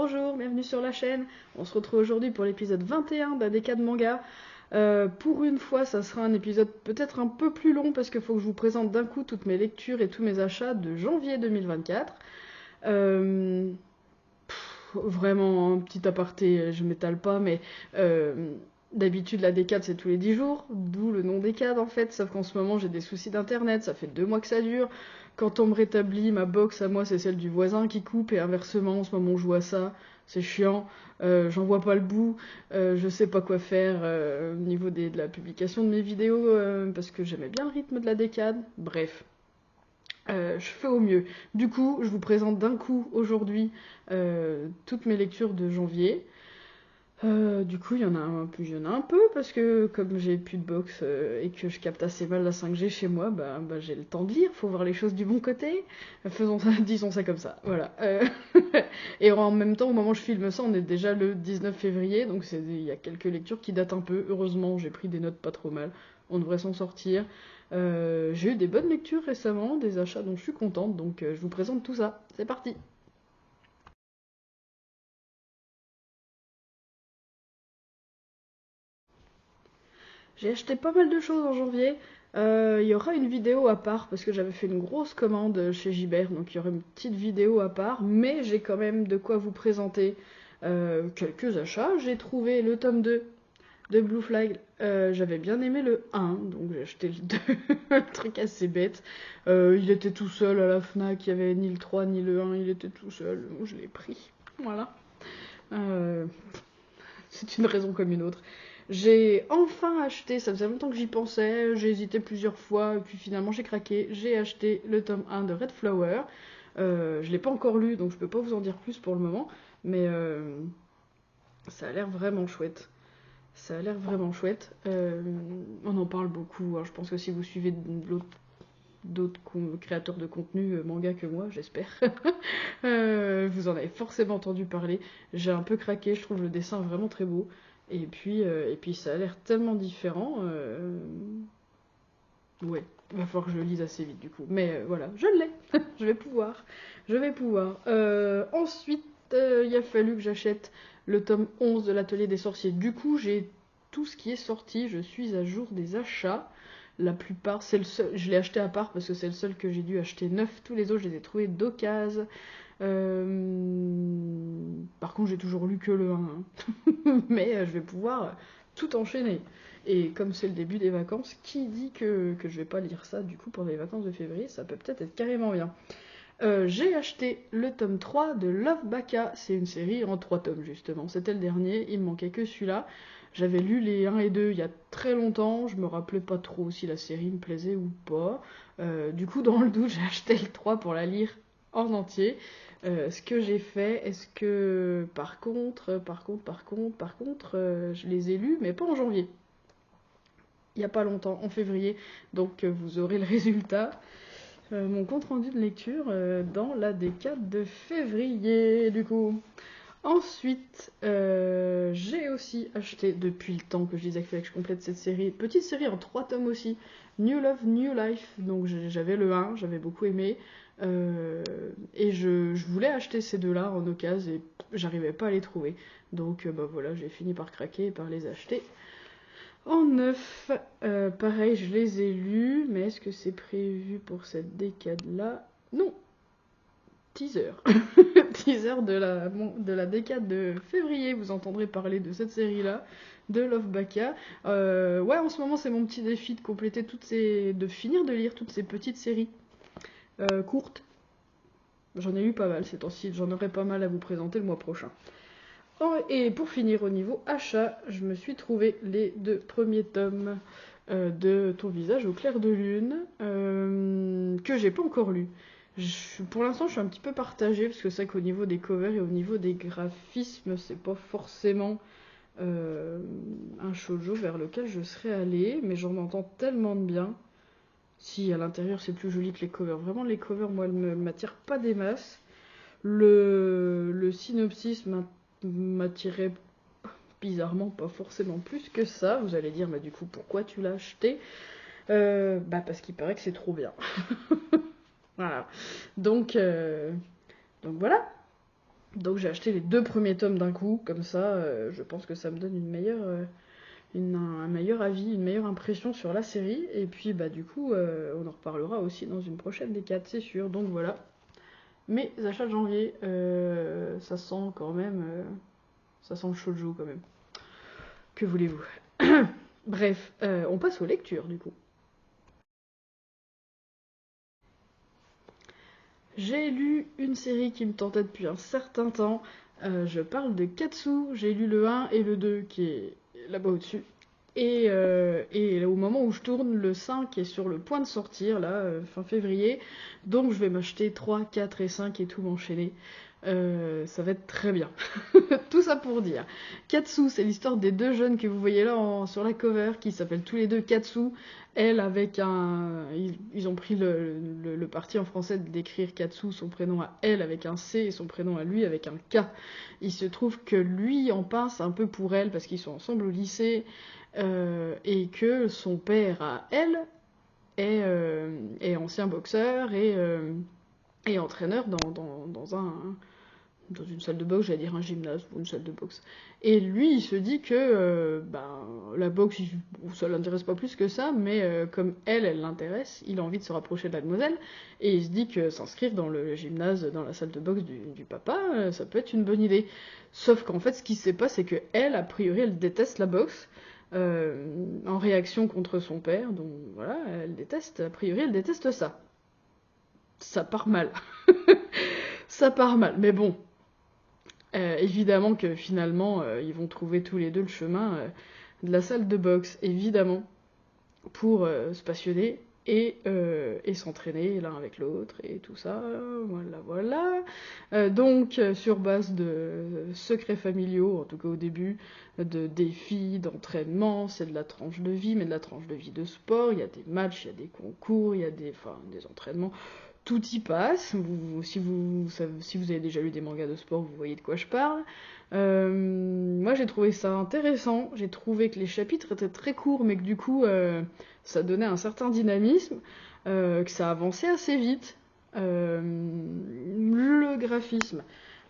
Bonjour, bienvenue sur la chaîne. On se retrouve aujourd'hui pour l'épisode 21 d'ADK de manga. Pour une fois, ça sera un épisode peut-être un peu plus long parce qu'il faut que je vous présente d'un coup toutes mes lectures et tous mes achats de janvier 2024. Vraiment, un petit aparté, je m'étale pas, mais d'habitude la décade c'est tous les 10 jours, d'où le nom décade en fait, sauf qu'en ce moment j'ai des soucis d'internet, ça fait 2 mois que ça dure. Quand on me rétablit, ma box à moi c'est celle du voisin qui coupe, et inversement, en ce moment je joue à ça, c'est chiant, j'en vois pas le bout, je sais pas quoi faire au niveau de la publication de mes vidéos, parce que j'aimais bien le rythme de la décade, bref. Je fais au mieux. Du coup, je vous présente d'un coup aujourd'hui toutes mes lectures de janvier. Du coup, il y en a un peu parce que comme j'ai plus de box et que je capte assez mal la 5G chez moi, bah, j'ai le temps de lire. Faut voir les choses du bon côté. Faisons ça, disons ça comme ça. Voilà. Et en même temps, au moment où je filme ça, on est déjà le 19 février, donc il y a quelques lectures qui datent un peu. Heureusement, j'ai pris des notes pas trop mal. On devrait s'en sortir. J'ai eu des bonnes lectures récemment, des achats dont je suis contente, donc je vous présente tout ça. C'est parti! J'ai acheté pas mal de choses en janvier. Il y aura une vidéo à part parce que j'avais fait une grosse commande chez Gibert, donc il y aura une petite vidéo à part, mais j'ai quand même de quoi vous présenter quelques achats. J'ai trouvé le tome 2 de Blue Flag. J'avais bien aimé le 1, donc j'ai acheté le 2, un truc assez bête. Il était tout seul à la Fnac, il n'y avait ni le 3 ni le 1, il était tout seul, donc je l'ai pris. Voilà. Euh, c'est une raison comme une autre. J'ai enfin acheté, ça faisait longtemps que j'y pensais, j'ai hésité plusieurs fois, et puis finalement j'ai craqué, j'ai acheté le tome 1 de Red Flower. Je l'ai pas encore lu, donc je peux pas vous en dire plus pour le moment, mais ça a l'air vraiment chouette. Ça a l'air vraiment chouette. On en parle beaucoup, hein. Je pense que si vous suivez d'autres créateurs de contenu manga que moi, j'espère. Vous en avez forcément entendu parler. J'ai un peu craqué, je trouve le dessin vraiment très beau. Et puis ça a l'air tellement différent. Ouais, il va falloir que je le lise assez vite du coup. Mais voilà, je l'ai. Je vais pouvoir. Je vais pouvoir. Ensuite, il a fallu que j'achète le tome 11 de l'Atelier des Sorciers. Du coup, j'ai tout ce qui est sorti. Je suis à jour des achats. La plupart, c'est le seul. Je l'ai acheté à part parce que c'est le seul que j'ai dû acheter neuf. Tous les autres, je les ai trouvés d'occasion. Par contre, j'ai toujours lu que le 1. Mais je vais pouvoir tout enchaîner. Et comme c'est le début des vacances, qui dit que je vais pas lire ça du coup pour les vacances de février, ça peut peut-être être carrément bien. J'ai acheté le tome 3 de Love Baka, c'est une série en 3 tomes justement, c'était le dernier, il me manquait que celui-là. J'avais lu les 1 et 2 il y a très longtemps, je me rappelais pas trop si la série me plaisait ou pas. Du coup dans le doute j'ai acheté le 3 pour la lire en entier. Ce que j'ai fait, est-ce que par contre, je les ai lus, mais pas en janvier. Il n'y a pas longtemps, en février, donc vous aurez le résultat. Mon compte rendu de lecture dans la décade de février, du coup. Ensuite, j'ai aussi acheté, depuis le temps que je disais qu'il fallait que je complète cette série, petite série en 3 tomes aussi, New Love, New Life. Donc j'avais le 1, j'avais beaucoup aimé. Et je voulais acheter ces deux-là en occasion et j'arrivais pas à les trouver. Donc bah voilà, j'ai fini par craquer et par les acheter. En neuf, pareil, je les ai lus, mais est-ce que c'est prévu pour cette décade-là? Non, teaser. Teaser de la décade de février, vous entendrez parler de cette série-là, de Love Baka. Ouais, en ce moment, c'est mon petit défi de compléter de finir de lire toutes ces petites séries courtes. J'en ai eu pas mal ces temps-ci, j'en aurai pas mal à vous présenter le mois prochain. Et pour finir, au niveau achat, je me suis trouvé les 2 premiers tomes de Ton visage au clair de lune, que j'ai pas encore lu. Pour l'instant, je suis un petit peu partagée, parce que c'est vrai qu'au niveau des covers et au niveau des graphismes, c'est pas forcément un shoujo vers lequel je serais allée, mais j'en entends tellement de bien. Si à l'intérieur c'est plus joli que les covers, vraiment les covers, moi, elles m'attirent pas des masses. Le synopsis m'attirait bizarrement pas forcément plus que ça. Vous allez dire, mais du coup, pourquoi tu l'as acheté? Bah parce qu'il paraît que c'est trop bien. Voilà. Donc voilà. Donc j'ai acheté les 2 premiers tomes d'un coup, comme ça, je pense que ça me donne un meilleur avis, une meilleure impression sur la série. Et puis bah du coup, on en reparlera aussi dans une prochaine des 4, c'est sûr. Donc voilà. Mes achats de janvier, ça sent quand même, ça sent le shoujo quand même. Que voulez-vous? Bref, on passe aux lectures du coup. J'ai lu une série qui me tentait depuis un certain temps. Je parle de Katsu. J'ai lu le 1 et le 2 qui est là-bas au-dessus. Et au moment où je tourne, le 5 est sur le point de sortir, là, fin février. Donc je vais m'acheter 3, 4 et 5 et tout m'enchaîner. Ça va être très bien. Tout ça pour dire. Katsu, c'est l'histoire des 2 jeunes que vous voyez là sur la cover, qui s'appellent tous les 2 Katsu. Elle avec un... Ils ont pris le parti en français d'écrire Katsu, son prénom à elle avec un C et son prénom à lui avec un K. Il se trouve que lui en pince un peu pour elle parce qu'ils sont ensemble au lycée et que son père à elle est ancien boxeur et entraîneur dans une salle de boxe, j'allais dire un gymnase ou une salle de boxe. Et lui, il se dit que la boxe, ça l'intéresse pas plus que ça, mais comme elle l'intéresse, il a envie de se rapprocher de la demoiselle, et il se dit que s'inscrire dans le gymnase, dans la salle de boxe du papa, ça peut être une bonne idée. Sauf qu'en fait, ce qui se passe, c'est que elle, a priori, elle déteste la boxe, en réaction contre son père, donc voilà, elle déteste, a priori, elle déteste ça. Ça part mal. Ça part mal, mais bon, évidemment que finalement, ils vont trouver tous les 2 le chemin de la salle de boxe, évidemment, pour se passionner et s'entraîner l'un avec l'autre et tout ça, voilà, voilà. Donc, sur base de secrets familiaux, en tout cas au début, de défis, d'entraînement, c'est de la tranche de vie, mais de la tranche de vie de sport, il y a des matchs, il y a des concours, il y a des entraînements, tout y passe. Si vous avez déjà lu des mangas de sport, vous voyez de quoi je parle. Moi, j'ai trouvé ça intéressant. J'ai trouvé que les chapitres étaient très courts, mais que du coup, ça donnait un certain dynamisme, que ça avançait assez vite. Le graphisme,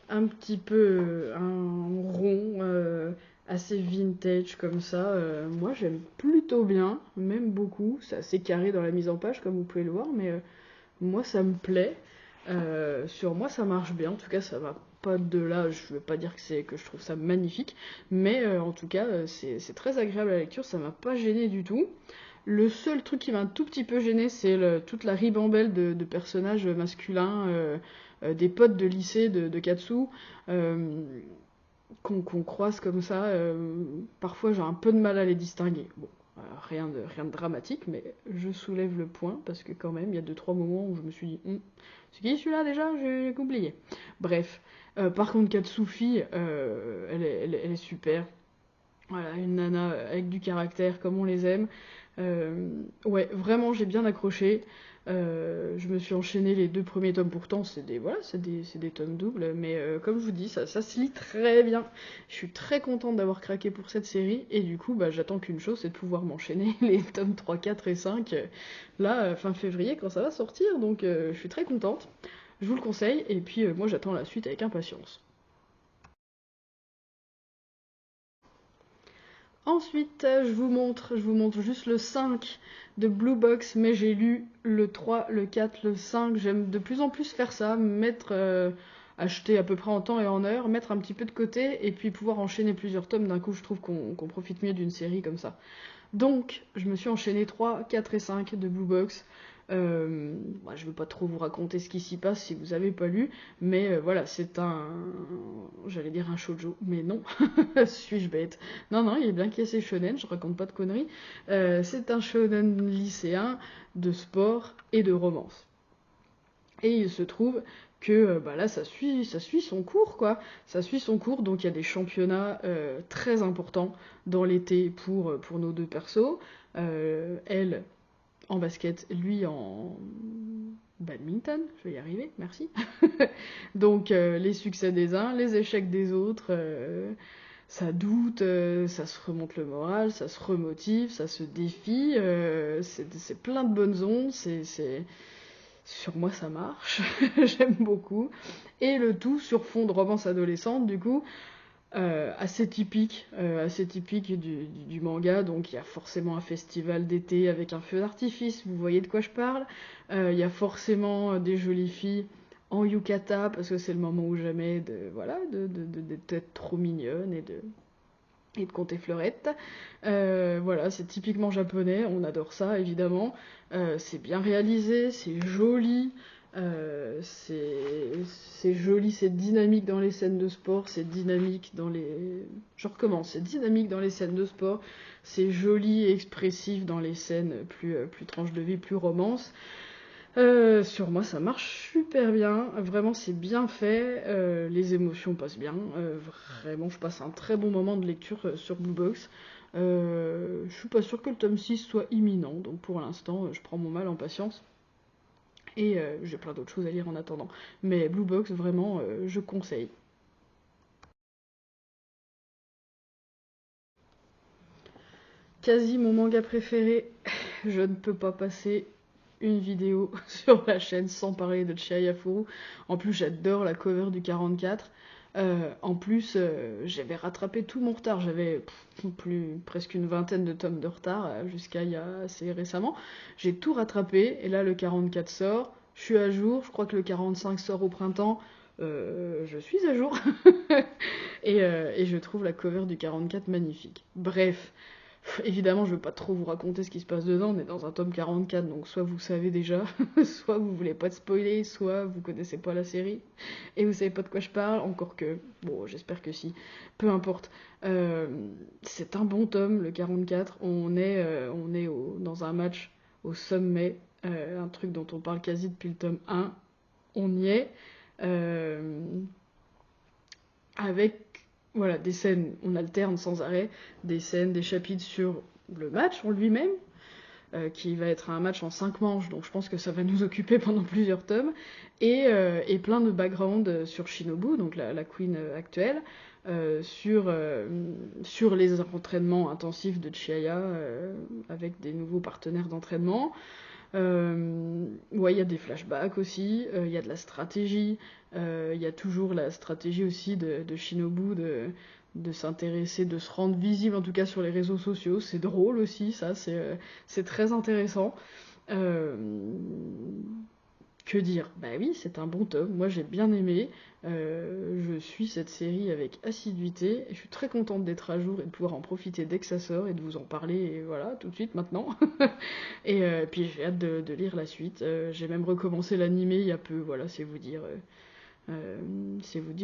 un petit peu un rond, assez vintage comme ça. Moi, j'aime plutôt bien, même beaucoup. C'est assez carré dans la mise en page, comme vous pouvez le voir, mais moi, ça me plaît. Sur moi, ça marche bien. En tout cas, ça va pas de là. Je veux pas dire que je trouve ça magnifique, mais en tout cas, c'est très agréable à la lecture. Ça m'a pas gêné du tout. Le seul truc qui m'a un tout petit peu gêné, c'est toute la ribambelle de personnages masculins, des potes de lycée de Katsu, qu'on croise comme ça. Parfois, j'ai un peu de mal à les distinguer. Bon, rien de dramatique, mais je soulève le point parce que quand même, il y a 2-3 moments où je me suis dit, c'est qui celui-là déjà? J'ai oublié. Bref. Par contre, Katsufi, elle est super. Voilà, une nana avec du caractère comme on les aime. Ouais, vraiment, j'ai bien accroché. Je me suis enchaîné les 2 premiers tomes. Pourtant, c'est des tomes doubles, mais comme je vous dis, ça se lit très bien. Je suis très contente d'avoir craqué pour cette série, et du coup, bah, j'attends qu'une chose, c'est de pouvoir m'enchaîner les tomes 3, 4 et 5, là, fin février, quand ça va sortir. Donc, je suis très contente. Je vous le conseille, et puis moi, j'attends la suite avec impatience. Ensuite, je vous montre juste le 5 de Blue Box, mais j'ai lu le 3, le 4, le 5. J'aime de plus en plus faire ça, acheter à peu près en temps et en heure, mettre un petit peu de côté, et puis pouvoir enchaîner plusieurs tomes d'un coup. Je trouve qu'on profite mieux d'une série comme ça. Donc, je me suis enchaîné 3, 4 et 5 de Blue Box. Je ne veux pas trop vous raconter ce qui s'y passe si vous n'avez pas lu, mais voilà, c'est j'allais dire un shoujo, mais non, suis-je bête? Non, non, il est bien classé shonen, je raconte pas de conneries. C'est un shonen lycéen de sport et de romance. Et il se trouve que là, ça suit son cours, quoi. Ça suit son cours, donc il y a des championnats très importants dans l'été pour nos 2 persos. Elle en basket, lui en badminton, je vais y arriver, merci. Donc les succès des uns, les échecs des autres, ça doute, ça se remonte le moral, ça se remotive, ça se défie, c'est plein de bonnes ondes, Sur moi, ça marche, j'aime beaucoup. Et le tout sur fond de romance adolescente, du coup, assez typique du manga. Donc il y a forcément un festival d'été avec un feu d'artifice, vous voyez de quoi je parle. Il y a forcément des jolies filles en yukata, parce que c'est le moment ou jamais d'être trop mignonne et de compter fleurette. Voilà, c'est typiquement japonais, on adore ça évidemment. C'est bien réalisé, c'est joli, c'est joli, c'est dynamique dans les scènes de sport, c'est dynamique dans les... Je recommence, c'est dynamique dans les scènes de sport, c'est joli et expressif dans les scènes plus tranche de vie, plus romance. Sur moi, ça marche super bien. Vraiment, c'est bien fait. Les émotions passent bien. Vraiment, je passe un très bon moment de lecture sur Blue Box. Je suis pas sûre que le tome 6 soit imminent. Donc pour l'instant, je prends mon mal en patience. Et j'ai plein d'autres choses à lire en attendant. Mais Blue Box, vraiment, je conseille. Quasi mon manga préféré. Je ne peux pas passer une vidéo sur la chaîne sans parler de Chihayafuru. En plus, j'adore la cover du 44. En plus, j'avais rattrapé tout mon retard. J'avais presque une vingtaine de tomes de retard jusqu'à il y a assez récemment. J'ai tout rattrapé et là, le 44 sort. Je suis à jour. Je crois que le 45 sort au printemps. Je suis à jour. Et je trouve la cover du 44 magnifique. Bref, évidemment, je veux pas trop vous raconter ce qui se passe dedans, on est dans un tome 44, donc soit vous savez déjà, soit vous voulez pas te spoiler, soit vous connaissez pas la série, et vous savez pas de quoi je parle, encore que, bon, j'espère que si, peu importe. Euh, c'est un bon tome, le 44, on est dans un match au sommet, un truc dont on parle quasi depuis le tome 1, on y est, euh, avec voilà, des scènes, on alterne sans arrêt, des scènes, des chapitres sur le match en lui-même, qui va être un match en 5 manches, donc je pense que ça va nous occuper pendant plusieurs tomes, et plein de background sur Shinobu, donc la queen actuelle, sur les entraînements intensifs de Chihaya, avec des nouveaux partenaires d'entraînement. Ouais, il y a des flashbacks aussi, il y a de la stratégie, il y a toujours la stratégie aussi de Shinobu de s'intéresser, de se rendre visible en tout cas sur les réseaux sociaux. C'est drôle aussi, ça, c'est très intéressant. Euh, que dire? Bah oui, c'est un bon tome, moi j'ai bien aimé. Je suis cette série avec assiduité, et je suis très contente d'être à jour et de pouvoir en profiter dès que ça sort et de vous en parler, et voilà, tout de suite maintenant. Et puis j'ai hâte de lire la suite. J'ai même recommencé l'animé il y a peu, voilà, c'est vous dire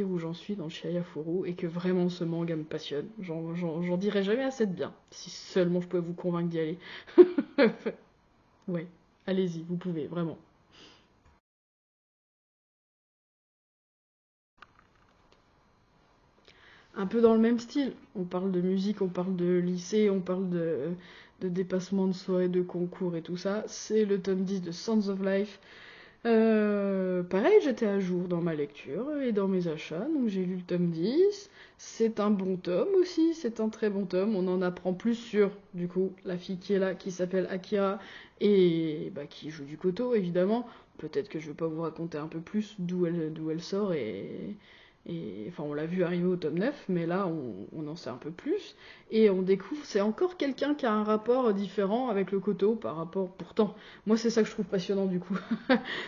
où j'en suis dans Chihayafuru et que vraiment ce manga me passionne. J'en dirai jamais assez de bien, si seulement je pouvais vous convaincre d'y aller. Ouais, allez-y, vous pouvez, vraiment. Un peu dans le même style. On parle de musique, on parle de lycée, on parle de dépassement de soirée, de concours et tout ça. C'est le tome 10 de Sounds of Life. Pareil, j'étais à jour dans ma lecture et dans mes achats, donc j'ai lu le tome 10. C'est un bon tome aussi, c'est un très bon tome. On en apprend plus sur, du coup, la fille qui est là, qui s'appelle Akira et bah, qui joue du koto, évidemment. Peut-être que je vais pas vous raconter un peu plus d'où elle sort et enfin, on l'a vu arriver au tome 9, mais là, on en sait un peu plus. Et on découvre, c'est encore quelqu'un qui a un rapport différent avec le koto par rapport. Pourtant, moi, c'est ça que je trouve passionnant du coup.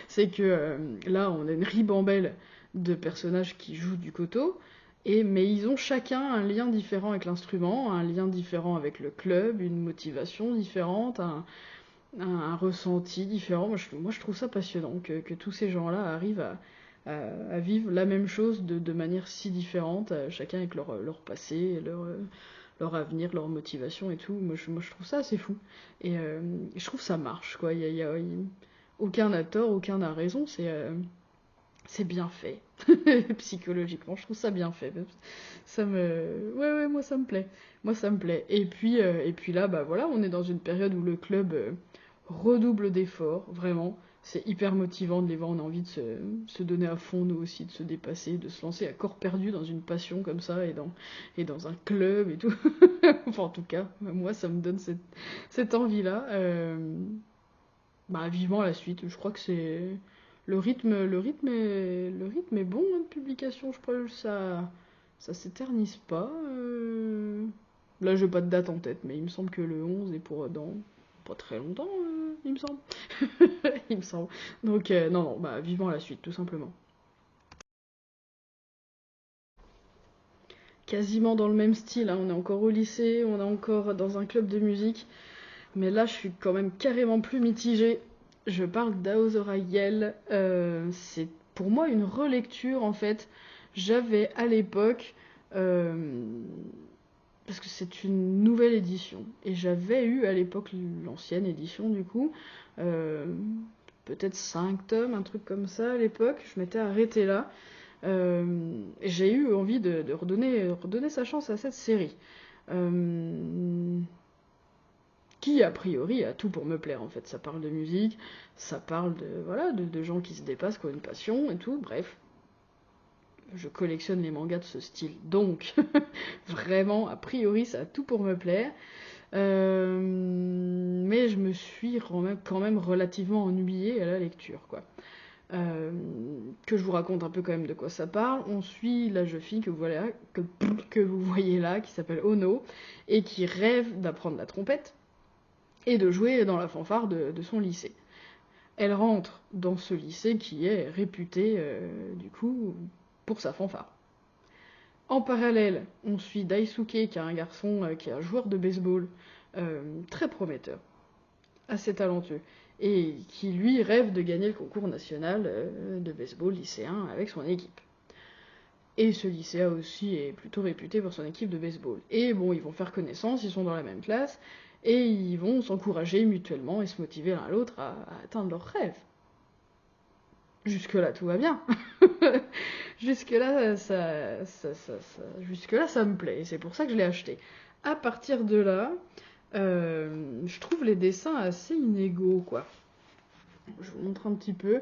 C'est que là, on a une ribambelle de personnages qui jouent du koto, mais ils ont chacun un lien différent avec l'instrument, un lien différent avec le club, une motivation différente, un ressenti différent. Moi, je trouve ça passionnant que tous ces gens-là arrivent à vivre la même chose de manière si différente, chacun avec leur passé, leur avenir, leur motivation et tout. Moi, je trouve ça assez fou. Et je trouve ça marche, quoi. Aucun n'a tort, aucun n'a raison. C'est bien fait. Psychologiquement, je trouve ça bien fait. Ouais, moi, ça me plaît. Moi, ça me plaît. Et puis là, bah voilà, on est dans une période où le club redouble d'efforts, vraiment. C'est hyper motivant de les voir, on a envie de se donner à fond, nous aussi, de se dépasser, de se lancer à corps perdu dans une passion comme ça, et dans un club et tout. Enfin, en tout cas, moi, ça me donne cette envie-là. Bah, vivement la suite. Je crois que c'est le rythme est bon hein, de publication. Je crois que ça s'éternise pas. Là, j'ai pas de date en tête, mais il me semble que le 11 est pour dans pas très longtemps, il me semble. Il me semble. Donc non, non, bah vivement la suite, tout simplement. Quasiment dans le même style, hein. On est encore au lycée, on est encore dans un club de musique, mais là je suis quand même carrément plus mitigée. Je parle d'Aozora-Yel, c'est pour moi une relecture en fait. J'avais à l'époque, euh, parce que c'est une nouvelle édition, et j'avais eu à l'époque l'ancienne édition du coup, euh, peut-être 5 tomes, un truc comme ça à l'époque, je m'étais arrêtée là. J'ai eu envie de redonner sa chance à cette série. Euh, qui a priori a tout pour me plaire en fait. Ça parle de musique, ça parle de gens qui se dépassent, qui ont une passion et tout, bref. Je collectionne les mangas de ce style. Donc, vraiment, a priori, ça a tout pour me plaire. Mais je me suis quand même relativement ennuyée à la lecture, quoi. Euh, que je vous raconte un peu quand même de quoi ça parle. On suit la jeune fille que vous voyez là, qui s'appelle Ono, et qui rêve d'apprendre la trompette et de jouer dans la fanfare de son lycée. Elle rentre dans ce lycée qui est réputé, du coup, pour sa fanfare. En parallèle, on suit Daisuke, qui est un garçon qui est un joueur de baseball très prometteur, assez talentueux, et qui lui rêve de gagner le concours national de baseball lycéen avec son équipe. Et ce lycée aussi est plutôt réputé pour son équipe de baseball. Et bon, ils vont faire connaissance, ils sont dans la même classe, et ils vont s'encourager mutuellement et se motiver l'un à l'autre à atteindre leurs rêves. Jusque-là, tout va bien. Jusque-là, jusque-là, ça me plaît. C'est pour ça que je l'ai acheté. À partir de là, je trouve les dessins assez inégaux, quoi. Je vous montre un petit peu.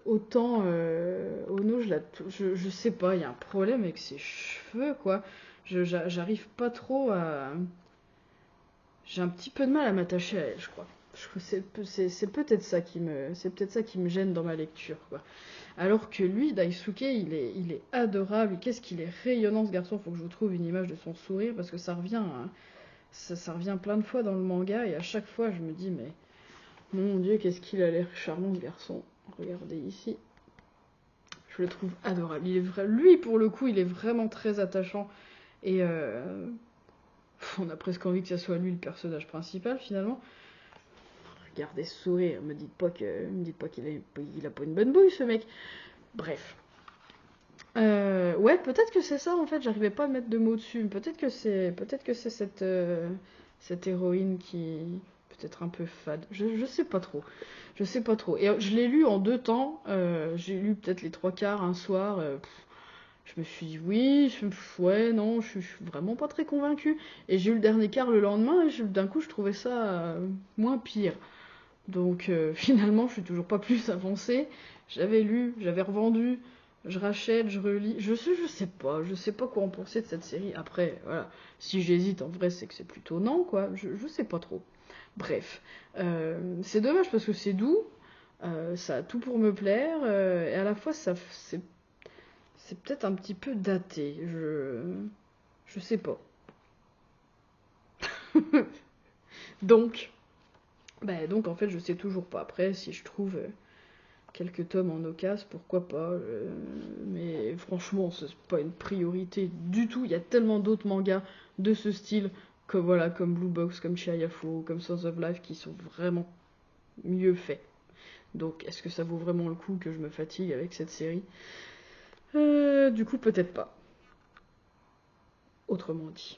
Autant Ono, je sais pas, il y a un problème avec ses cheveux, quoi. J'arrive pas trop à. J'ai un petit peu de mal à m'attacher à elle, je crois. C'est peut-être ça c'est peut-être ça qui me gêne dans ma lecture, quoi. Alors que lui, Daisuke, il est adorable. Qu'est-ce qu'il est rayonnant, ce garçon. Faut que je vous trouve une image de son sourire parce que ça revient, hein. Ça revient plein de fois dans le manga et à chaque fois, je me dis mais mon Dieu, qu'est-ce qu'il a l'air charmant, ce garçon. Regardez ici. Je le trouve adorable. Lui, pour le coup, il est vraiment très attachant. Et on a presque envie que ce soit lui le personnage principal, finalement. Regardez ce sourire. Me dites pas qu'il a pas une bonne bouille, ce mec. Bref. Ouais, peut-être que c'est ça, en fait. J'arrivais pas à mettre de mots dessus. Peut-être que c'est cette héroïne qui peut-être un peu fade. Je sais pas trop. Je sais pas trop. Et je l'ai lu en 2 temps. J'ai lu peut-être les 3 quarts un soir. Je me suis dit oui, ouais, non, je suis vraiment pas très convaincue. Et j'ai eu le dernier quart le lendemain et d'un coup je trouvais ça moins pire. Donc finalement je suis toujours pas plus avancée. J'avais lu, j'avais revendu, je rachète, je relis. Je sais pas quoi en penser de cette série. Après, voilà, si j'hésite en vrai c'est que c'est plutôt non, quoi. Je sais pas trop. Bref, c'est dommage parce que c'est doux, ça a tout pour me plaire, et à la fois c'est peut-être un petit peu daté. Je sais pas. Donc, donc en fait je sais toujours pas. Après si je trouve quelques tomes en occasion, pourquoi pas. Mais franchement c'est pas une priorité du tout. Il y a tellement d'autres mangas de ce style comme voilà comme Blue Box, comme Chiayafo, comme Source of Life qui sont vraiment mieux faits. Donc est-ce que ça vaut vraiment le coup que je me fatigue avec cette série? Du coup peut-être pas. Autrement dit.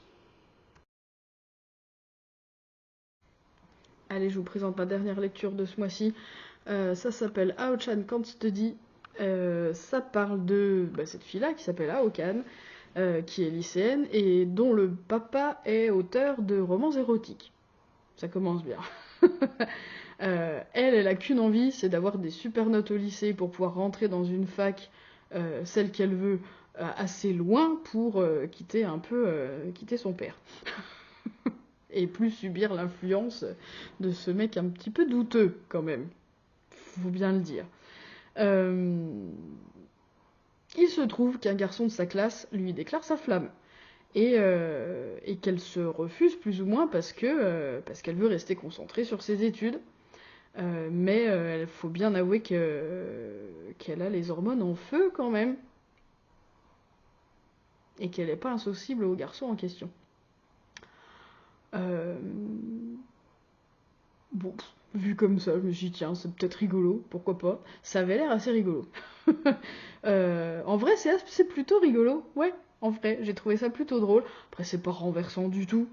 Allez, je vous présente ma dernière lecture de ce mois-ci. Ça s'appelle Ao-chan Can't Study. Ça parle de cette fille-là qui s'appelle Ao-kan, qui est lycéenne et dont le papa est auteur de romans érotiques. Ça commence bien. Elle a qu'une envie, c'est d'avoir des super notes au lycée pour pouvoir rentrer dans une fac, celle qu'elle veut, assez loin pour quitter son père. et plus subir l'influence de ce mec un petit peu douteux, quand même. Faut bien le dire. Il se trouve qu'un garçon de sa classe lui déclare sa flamme. Et qu'elle se refuse plus ou moins parce qu'elle veut rester concentrée sur ses études. Mais il faut bien avouer qu'elle a les hormones en feu quand même. Et qu'elle n'est pas insensible au garçon en question. Bon, vu comme ça, je me suis dit, tiens, c'est peut-être rigolo, pourquoi pas. Ça avait l'air assez rigolo. En vrai, c'est plutôt rigolo, ouais, en vrai, j'ai trouvé ça plutôt drôle. Après, c'est pas renversant du tout.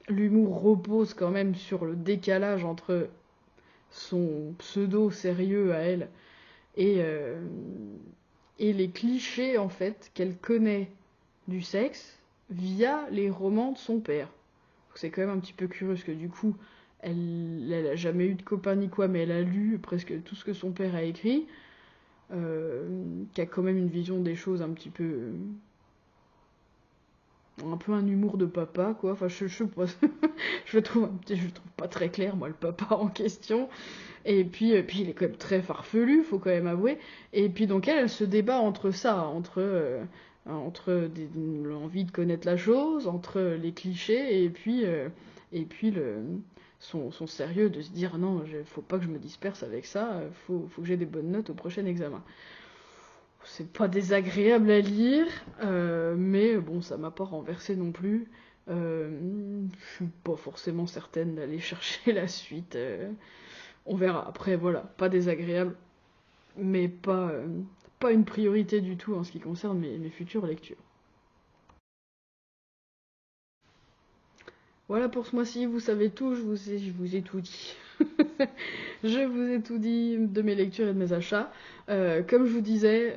L'humour repose quand même sur le décalage entre son pseudo-sérieux à elle et les clichés, en fait, qu'elle connaît du sexe via les romans de son père. C'est quand même un petit peu curieux parce que du coup, elle a jamais eu de copain ni quoi, mais elle a lu presque tout ce que son père a écrit, qui a quand même une vision des choses un petit peu... un peu un humour de papa, quoi. Enfin, je le trouve pas très clair, moi, le papa en question. Et puis il est quand même très farfelu, faut quand même avouer. Et puis donc elle se débat entre ça, entre l'envie de connaître la chose, entre les clichés, et puis son sérieux de se dire non, faut pas que je me disperse avec ça, faut que j'ai des bonnes notes au prochain examen. C'est pas désagréable à lire, mais bon, ça m'a pas renversé non plus. Je suis pas forcément certaine d'aller chercher la suite. On verra. Après, voilà, pas désagréable, mais pas une priorité du tout en ce qui concerne mes futures lectures. Voilà pour ce mois-ci, vous savez tout, je vous ai tout dit. Je vous ai tout dit de mes lectures et de mes achats. Comme je vous disais,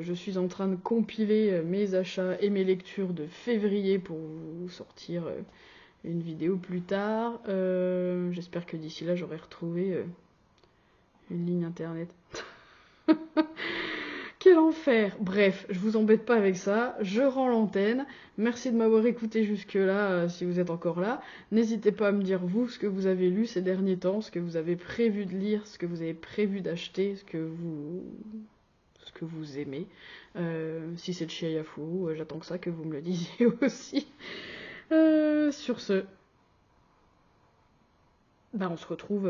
je suis en train de compiler mes achats et mes lectures de février pour vous sortir une vidéo plus tard. J'espère que d'ici là, j'aurai retrouvé une ligne internet. Quel enfer! Bref, je vous embête pas avec ça, je rends l'antenne. Merci de m'avoir écouté jusque-là, si vous êtes encore là. N'hésitez pas à me dire, vous, ce que vous avez lu ces derniers temps, ce que vous avez prévu de lire, ce que vous avez prévu d'acheter, ce que vous aimez. Si c'est de chez Ayafu, j'attends que ça, que vous me le disiez aussi. Sur ce... Bah on se retrouve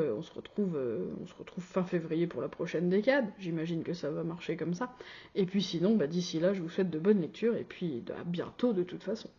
fin février pour la prochaine décade. J'imagine que ça va marcher comme ça. Et puis sinon, bah d'ici là, je vous souhaite de bonnes lectures et puis à bientôt de toute façon.